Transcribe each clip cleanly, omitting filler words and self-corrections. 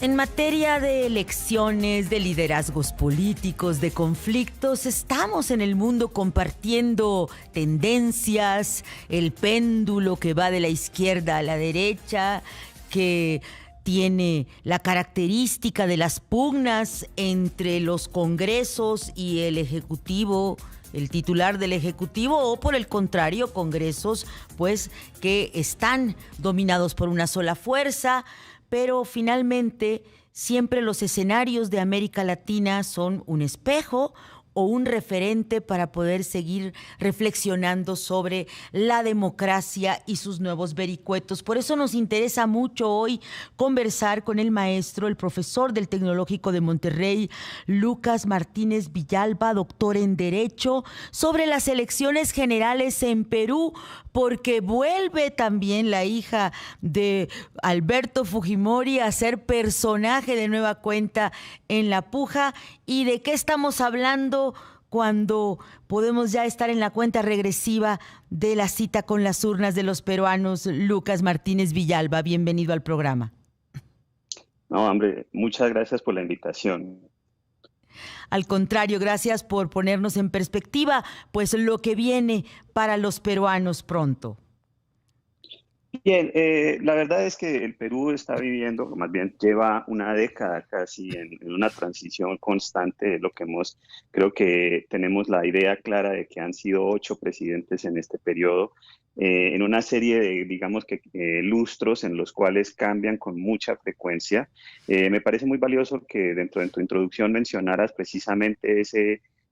En materia de elecciones, de liderazgos políticos, de conflictos, estamos en el mundo compartiendo tendencias, el péndulo que va de la izquierda a la derecha, que tiene la característica de las pugnas entre los congresos y el ejecutivo, el titular del ejecutivo, o por el contrario, congresos pues que están dominados por una sola fuerza. Pero finalmente siempre los escenarios de América Latina son un espejo o un referente para poder seguir reflexionando sobre la democracia y sus nuevos vericuetos. Por eso nos interesa mucho hoy conversar con el maestro, el profesor del Tecnológico de Monterrey, Lucas Martínez Villalba, doctor en Derecho, sobre las elecciones generales en Perú, porque vuelve también la hija de Alberto Fujimori a ser personaje de nueva cuenta en la puja. ¿Y de qué estamos hablando cuando podemos ya estar en la cuenta regresiva de la cita con las urnas de los peruanos? Lucas Martínez Villalba, bienvenido al programa. No, hombre, muchas gracias por la invitación. Al contrario, gracias por ponernos en perspectiva, pues lo que viene para los peruanos pronto. Bien, la verdad es que el Perú está viviendo, o más bien lleva una década casi en una transición constante de lo que creo que tenemos la idea clara de que han sido 8 presidentes en este periodo, en una serie de, digamos que, lustros en los cuales cambian con mucha frecuencia. Me parece muy valioso que dentro de tu introducción mencionaras precisamente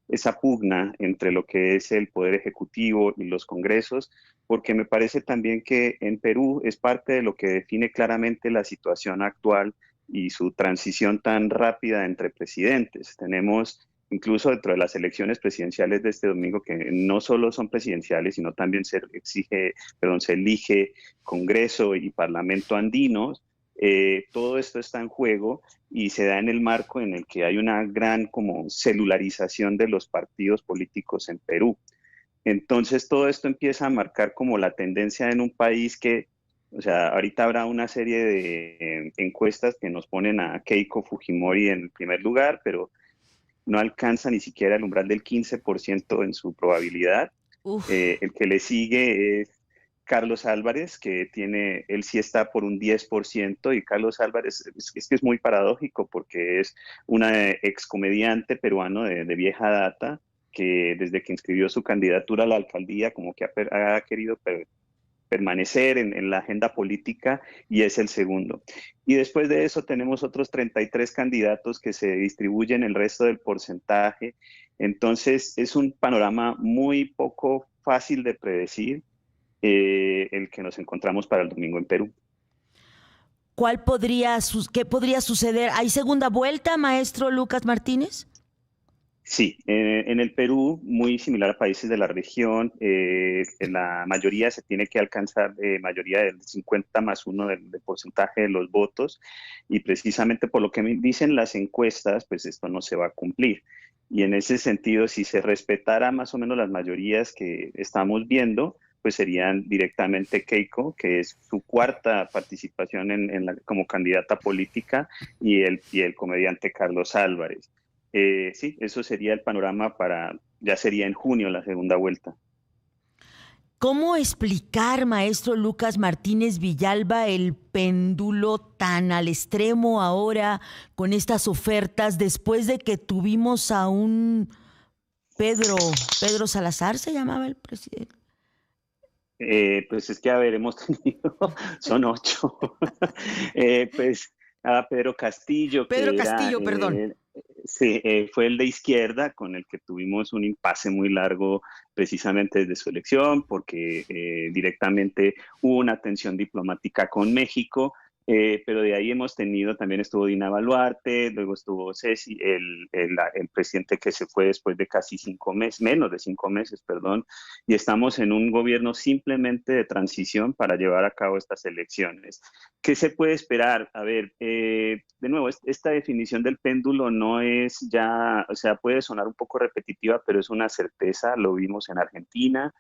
esa pugna entre lo que es el Poder Ejecutivo y los congresos, porque me parece también que en Perú es parte de lo que define claramente la situación actual y su transición tan rápida entre presidentes. Tenemos incluso dentro de las elecciones presidenciales de este domingo, que no solo son presidenciales, sino también se elige Congreso y Parlamento andinos. Todo esto está en juego y se da en el marco en el que hay una gran como celularización de los partidos políticos en Perú. Entonces todo esto empieza a marcar como la tendencia en un país que, o sea, ahorita habrá una serie de encuestas que nos ponen a Keiko Fujimori en el primer lugar, pero no alcanza ni siquiera el umbral del 15% en su probabilidad. Uf. El que le sigue es Carlos Álvarez, él sí está por un 10%, y Carlos Álvarez es que es muy paradójico porque es una excomediante peruano de vieja data, que desde que inscribió su candidatura a la alcaldía como que ha querido permanecer en la agenda política, y es el segundo. Y después de eso tenemos otros 33 candidatos que se distribuyen el resto del porcentaje. Entonces es un panorama muy poco fácil de predecir, el que nos encontramos para el domingo en Perú. ¿Qué podría suceder? ¿Hay segunda vuelta, maestro Lucas Martínez? Sí, en el Perú, muy similar a países de la región, en la mayoría se tiene que alcanzar mayoría del 50+1 del porcentaje de los votos, y precisamente por lo que me dicen las encuestas, pues esto no se va a cumplir. Y en ese sentido, si se respetara más o menos las mayorías que estamos viendo, pues serían directamente Keiko, que es su cuarta participación como candidata política, y el comediante Carlos Álvarez. Sí, eso sería el panorama ya sería en junio la segunda vuelta. ¿Cómo explicar, maestro Lucas Martínez Villalba, el péndulo tan al extremo ahora con estas ofertas después de que tuvimos a un Pedro Salazar, se llamaba el presidente? Pues es que, a ver, hemos tenido, son 8, pues a Pedro Castillo, Pedro Castillo, perdón. sí, fue el de izquierda con el que tuvimos un impasse muy largo precisamente desde su elección, porque directamente hubo una tensión diplomática con México. Pero de ahí también estuvo Dina Boluarte, luego estuvo Ceci, el presidente que se fue después de casi 5 meses, menos de 5 meses, perdón, y estamos en un gobierno simplemente de transición para llevar a cabo estas elecciones. ¿Qué se puede esperar? A ver, de nuevo, esta definición del péndulo no es ya, o sea, puede sonar un poco repetitiva, pero es una certeza. Lo vimos en Argentina,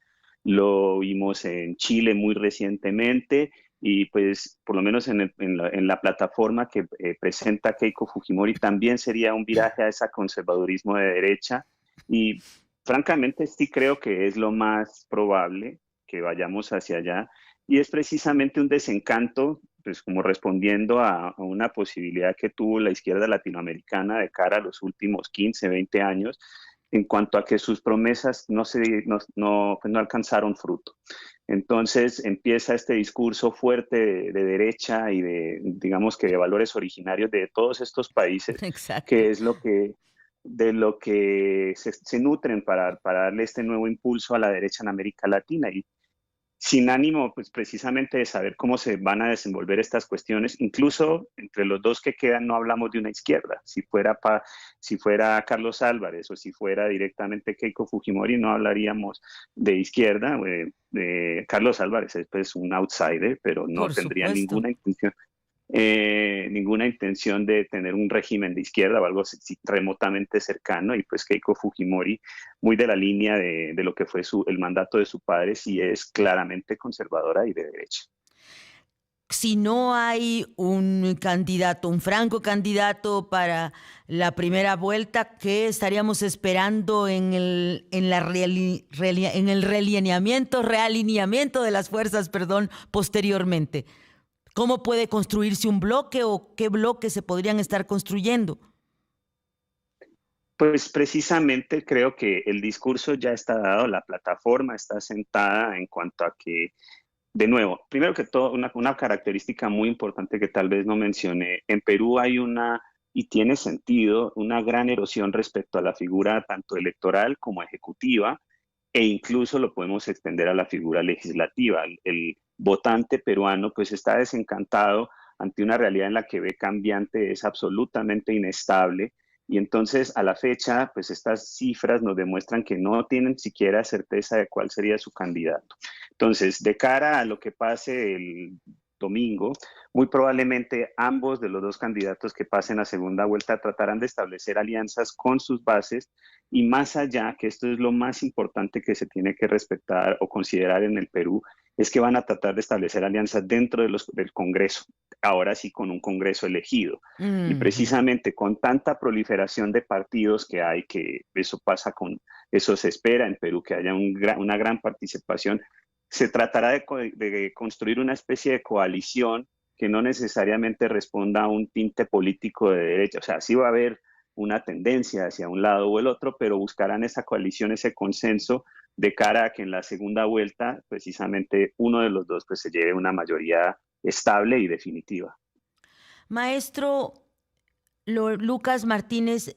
lo vimos en Chile muy recientemente, y pues por lo menos en la plataforma que presenta Keiko Fujimori también sería un viraje a ese conservadurismo de derecha y francamente sí creo que es lo más probable que vayamos hacia allá y es precisamente un desencanto, pues como respondiendo a una posibilidad que tuvo la izquierda latinoamericana de cara a los últimos 15, 20 años, en cuanto a que sus promesas pues no alcanzaron fruto. Entonces empieza este discurso fuerte de derecha y de, digamos que de valores originarios de todos estos países, Exacto. que es de lo que se nutren para darle este nuevo impulso a la derecha en América Latina. Y sin ánimo, pues precisamente de saber cómo se van a desenvolver estas cuestiones. Incluso entre los dos que quedan no hablamos de una izquierda. Si fuera Carlos Álvarez o si fuera directamente Keiko Fujimori, no hablaríamos de izquierda. Carlos Álvarez es pues un outsider, pero no Por tendría supuesto. ninguna intención de tener un régimen de izquierda o algo remotamente cercano, y pues Keiko Fujimori, muy de la línea de lo que fue el mandato de su padre, sí es claramente conservadora y de derecha. Si no hay un candidato, un franco candidato para la primera vuelta, ¿qué estaríamos esperando en el realineamiento de las fuerzas, perdón, posteriormente? ¿Cómo puede construirse un bloque o qué bloques se podrían estar construyendo? Pues precisamente creo que el discurso ya está dado, la plataforma está sentada en cuanto a que, de nuevo, primero que todo, una característica muy importante que tal vez no mencioné, en Perú hay y tiene sentido, una gran erosión respecto a la figura tanto electoral como ejecutiva, e incluso lo podemos extender a la figura legislativa. El votante peruano pues está desencantado ante una realidad en la que ve cambiante, es absolutamente inestable, y entonces a la fecha pues estas cifras nos demuestran que no tienen siquiera certeza de cuál sería su candidato. Entonces, de cara a lo que pase el domingo, muy probablemente ambos de los dos candidatos que pasen a segunda vuelta tratarán de establecer alianzas con sus bases, y más allá, que esto es lo más importante que se tiene que respetar o considerar en el Perú, es que van a tratar de establecer alianzas dentro del Congreso, ahora sí con un Congreso elegido. Y Ujú. precisamente con tanta proliferación de partidos que hay, que eso se espera en Perú, que haya una gran participación, se tratará de construir una especie de coalición que no necesariamente responda a un tinte político de derecha. O sea, sí va a haber una tendencia hacia un lado o el otro, pero buscarán esa coalición, ese consenso de cara a que en la segunda vuelta precisamente uno de los dos pues se lleve una mayoría estable y definitiva. Maestro Lucas Martínez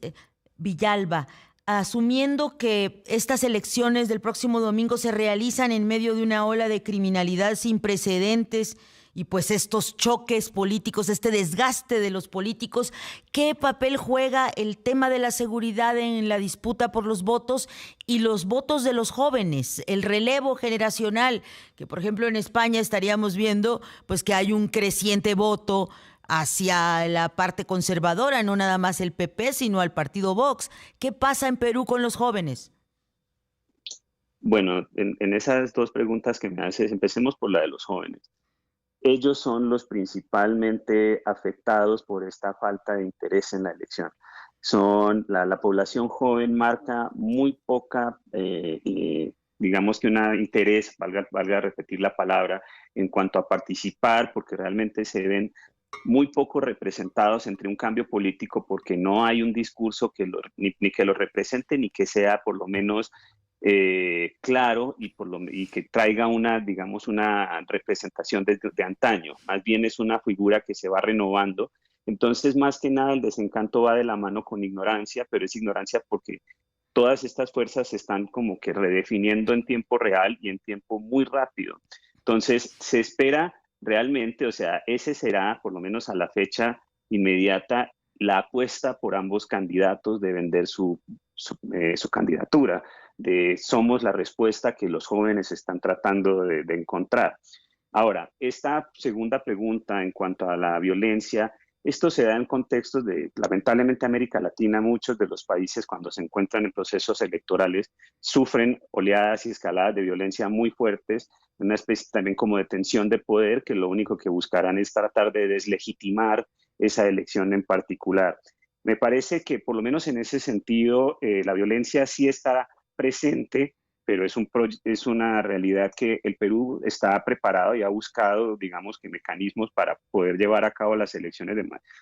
Villalba, asumiendo que estas elecciones del próximo domingo se realizan en medio de una ola de criminalidad sin precedentes y pues estos choques políticos, este desgaste de los políticos, ¿qué papel juega el tema de la seguridad en la disputa por los votos y los votos de los jóvenes, el relevo generacional, que por ejemplo en España estaríamos viendo pues que hay un creciente voto hacia la parte conservadora, no nada más el PP, sino al partido Vox? ¿Qué pasa en Perú con los jóvenes? Bueno, en esas dos preguntas que me haces, empecemos por la de los jóvenes. Ellos son los principalmente afectados por esta falta de interés en la elección. La población joven marca muy poca, digamos que un interés, valga repetir la palabra, en cuanto a participar, porque realmente se ven muy poco representados entre un cambio político, porque no hay un discurso ni que lo represente ni que sea por lo menos claro, y que traiga digamos, una representación de antaño. Más bien es una figura que se va renovando. Entonces, más que nada, el desencanto va de la mano con ignorancia, pero es ignorancia porque todas estas fuerzas se están como que redefiniendo en tiempo real y en tiempo muy rápido. Entonces, se espera realmente, o sea, ese será, por lo menos a la fecha inmediata, la apuesta por ambos candidatos de vender su candidatura, de somos la respuesta que los jóvenes están tratando de encontrar. Ahora, esta segunda pregunta en cuanto a la violencia, Esto se da en contextos de, lamentablemente, América Latina, muchos de los países cuando se encuentran en procesos electorales sufren oleadas y escaladas de violencia muy fuertes, una especie también como de tensión de poder, que lo único que buscarán es tratar de deslegitimar esa elección en particular. Me parece que por lo menos en ese sentido la violencia sí está presente, pero es una realidad que el Perú está preparado y ha buscado, digamos, que mecanismos para poder llevar a cabo las elecciones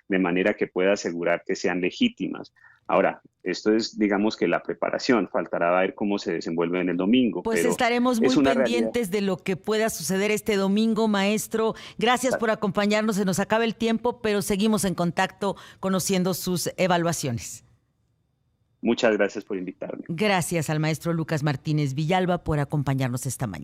de manera que pueda asegurar que sean legítimas. Ahora, esto es, digamos, que la preparación, faltará ver cómo se desenvuelve en el domingo, Pues pero estaremos es muy una realidad. pendientes de lo que pueda suceder este domingo, maestro. Gracias por acompañarnos, se nos acaba el tiempo, pero seguimos en contacto conociendo sus evaluaciones. Muchas gracias por invitarme. Gracias al maestro Lucas Martínez Villalba por acompañarnos esta mañana.